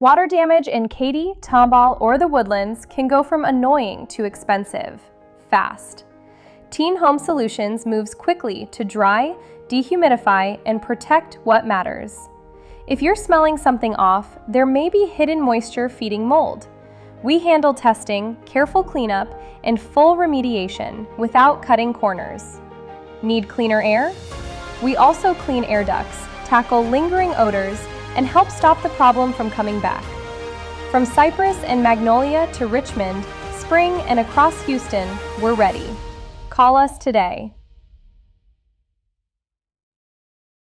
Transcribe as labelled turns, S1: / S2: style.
S1: Water damage in Katy, Tomball, or the Woodlands can go from annoying to expensive, fast. Teen Home Solutions moves quickly to dry, dehumidify, and protect what matters. If you're smelling something off, there may be hidden moisture feeding mold. We handle testing, careful cleanup, and full remediation without cutting corners. Need cleaner air? We also clean air ducts, tackle lingering odors, and help stop the problem from coming back. From Cypress and Magnolia to Richmond, Spring, and across Houston, we're ready. Call us today.